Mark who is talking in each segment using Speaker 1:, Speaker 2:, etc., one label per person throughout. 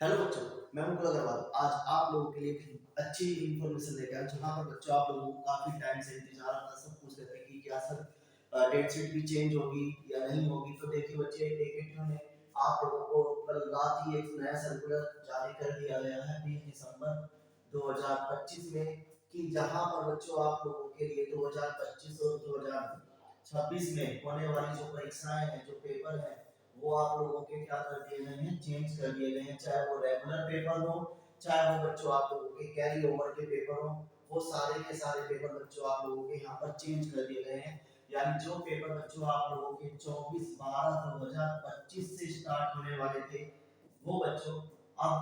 Speaker 1: Hello बच्चों, मैं मुकुल अग्रवाल। आज आप लोगों के लिए एक अच्छी इन्फॉर्मेशन लेके आया हूं, जहां पर बच्चों आप लोगों को काफी टाइम से इंतजार था। सब पूछ रहे थे कि क्या सर डेट शीट भी चेंज होगी या नहीं होगी। तो देखिए बच्चे, एकेटीयू ने आप लोगों को कल रात ही एक नया सर्कुलर जारी कर दिया गया है 20 दिसंबर 2025 में, कि जहां पर बच्चों आप लोगों के लिए 2025 और 2026 में होने वाली जो परीक्षाएं हैं, जो पेपर है, वो आप लोगों के क्या कर दिए गए हैं, चेंज कर दिए गए हैं। चाहे वो रेगुलर पेपर हो, चाहे वो बच्चों आप लोगों के कैरी ओवर के पेपर हो, वो सारे के सारे पेपर बच्चों आप लोगों के यहाँ पर चेंज कर दिए गए हैं। यानी जो पेपर बच्चों आप लोगों के 24/12/2025 से स्टार्ट होने वाले थे, वो बच्चों अब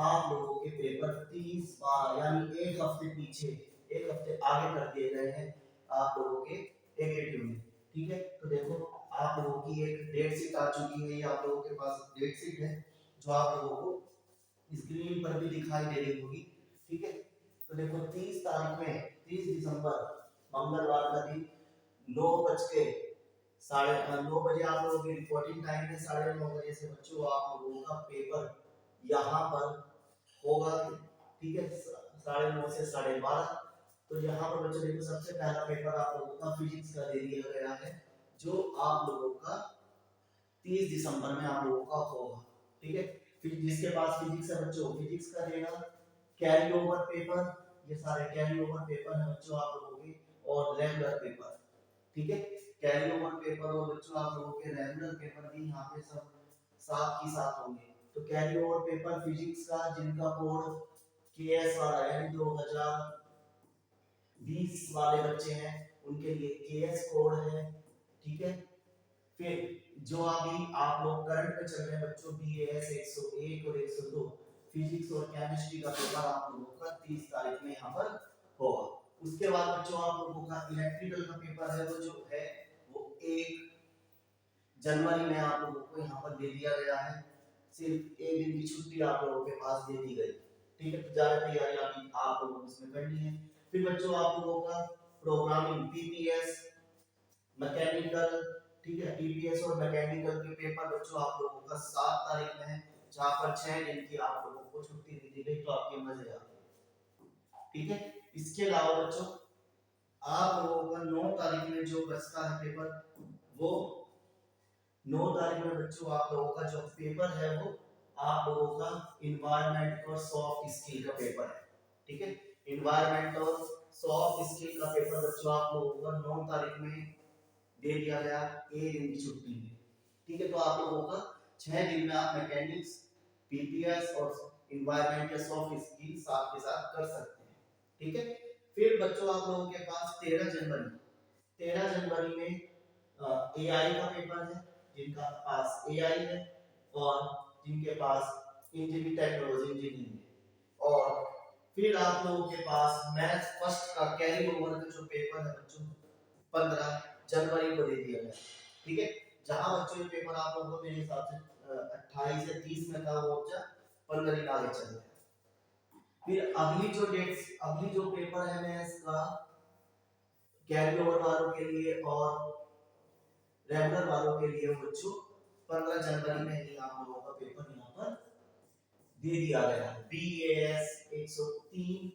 Speaker 1: आप लोगों के पेपर 30/12 यानी एक हफ्ते पीछे, एक हफ्ते आगे कर दिए गए हैं आप लोगों के एकेटीयू में। ठीक है, तो देखो आप लोगों की एक डेट शीट आ चुकी है। ये आप लोगों के पास डेट शीट है, जो आप लोगों को स्क्रीन पर भी दिखाई दे रही होगी। ठीक है, तो देखो 30 तारीख में, 30 दिसंबर मंगलवार का दिन 9 बजे आप लोगों की रिपोर्टिंग टाइम है। 9:30 से बच्चों आप लोगों का पेपर यहाँ पर होगा। ठीक है, 9:30 से 12:30। तो यहाँ पर बच्चों देखो, सबसे पहला पेपर आप लोगों का फिजिक्स का दे दिया गया है, जो आप लोगों का 30 दिसंबर में आप लोगों का होगा। ठीक है, फिर जिसके पास फिजिक्स है बच्चों, फिजिक्स का देगा। कैरी ओवर पेपर, ये सारे कैरी ओवर पेपर है बच्चों आप लोगों के, और रेगुलर पेपर। ठीक है, कैरी ओवर पेपर और बच्चों आप लोगों के रेगुलर पेपर भी यहाँ पे सब साथ ही साथ होंगे। तो कैरी ओवर पेपर फिजिक्स का, जिनका कोड के एस वाला यानी 2020 वाले बच्चे हैं, उनके लिए के एस कोड है। ठीक है, फिर जो अभी आप लोग करंट में चल रहे हैं बच्चों, बीएएस 101 और 102 फिजिक्स और केमिस्ट्री का पेपर आप लोगों का 30 तारीख में यहाँ पर होगा। उसके बाद बच्चों आप लोगों का इलेक्ट्रिकल का पेपर है, वो जो है वो 1 जनवरी में आप लोगों को यहाँ पर दे दिया गया है। सिर्फ एक दिन की छुट्टी आप लोगों के पास दे दी गई। ठीक है, ज्यादा तैयारी अभी आप लोगों को इसमें करनी है। फिर बच्चों आप लोगों का प्रोग्रामिंग, पीपीएस, मैकेनिकल, ठीक है, पीपीएस और मैकेनिकल के पेपर बच्चों आप लोगों का 7 तारीख में है, जहां पर 6 दिन की आप लोगों को छुट्टी दे दी गई। तो आपके मजे आ गए। ठीक है, इसके अलावा बच्चों आप लोगों का 9 तारीख में जो बचता है पेपर, वो 9 तारीख में बच्चों आप लोगों का जो पेपर है, वो आप लोगों का इन्वायरमेंट और सॉफ्ट स्किल का पेपर है। ठीक है, इन्वायरमेंट और सॉफ्ट स्किल का पेपर बच्चों आप लोगों का 9 तारीख में दे दिया गया, एक दिन की छुट्टी में। ठीक है, तो आप लोगों का 6 दिन में आप मैकेनिक्स, पीपीएस और इन्वायरमेंट या सॉफ्ट स्किल साथ के साथ कर सकते हैं। ठीक है, फिर बच्चों आप लोगों के पास 13 जनवरी में एआई का पेपर है। जिनका पास एआई है और जिनके पास इंजीनियरिंग, टेक्नोलॉजी इंजीनियरिंग है। और फिर आप लोगों के पास मैथ्स फर्स्ट का कैरी ओवर का जो पेपर है बच्चों, 15 जनवरी को दे दिया गया। ठीक है, जहां बच्चों ये पेपर आप लोगों को मेरे हिसाब से 28 से 30 में था, वो बच्चा 15 दिन आगे चल गया। फिर अगली जो पेपर है मैथ्स का कैरी ओवर वालों के लिए और रेगुलर वालों के लिए बच्चों 15 जनवरी में ही आप लोगों का पेपर यहाँ पर दे दिया गया है। बीएएस 103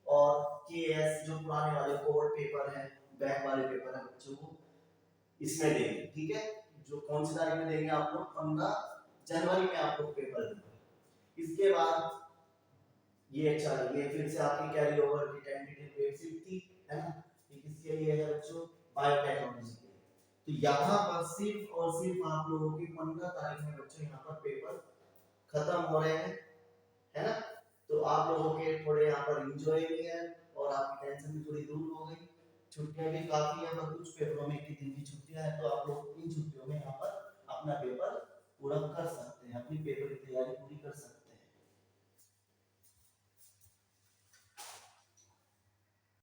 Speaker 1: और केएस जो पुराने वाले कोर पेपर है, बैक वाले पेपर है बच्चों को इसमें देंगे। ठीक है, जो कौन सी तारीख में देंगे आप लोग, 15 जनवरी में आप लोग पेपर देंगे। इसके बाद ये फिर से आपकी कैरी ओवर की टेंटेटिव डेट शीट थी, है ना। ये किसके लिए है बच्चों, बायोटेक्नोलॉजी के लिए। तो यहाँ पर सिर्फ और सिर्फ आप लोगों की 15 तारीख में बच्चों यहाँ पर पेपर खत्म हो रहे हैं, है ना। तो आप लोगों के थोड़े यहाँ पर एंजॉय भी है और आपकी टेंशन भी थोड़ी दूर हो गई। छुट्टियां भी काफी है, पर कुछ पेपरों में 1 दिन की छुट्टियां हैं, तो आप लोग इन छुट्टियों में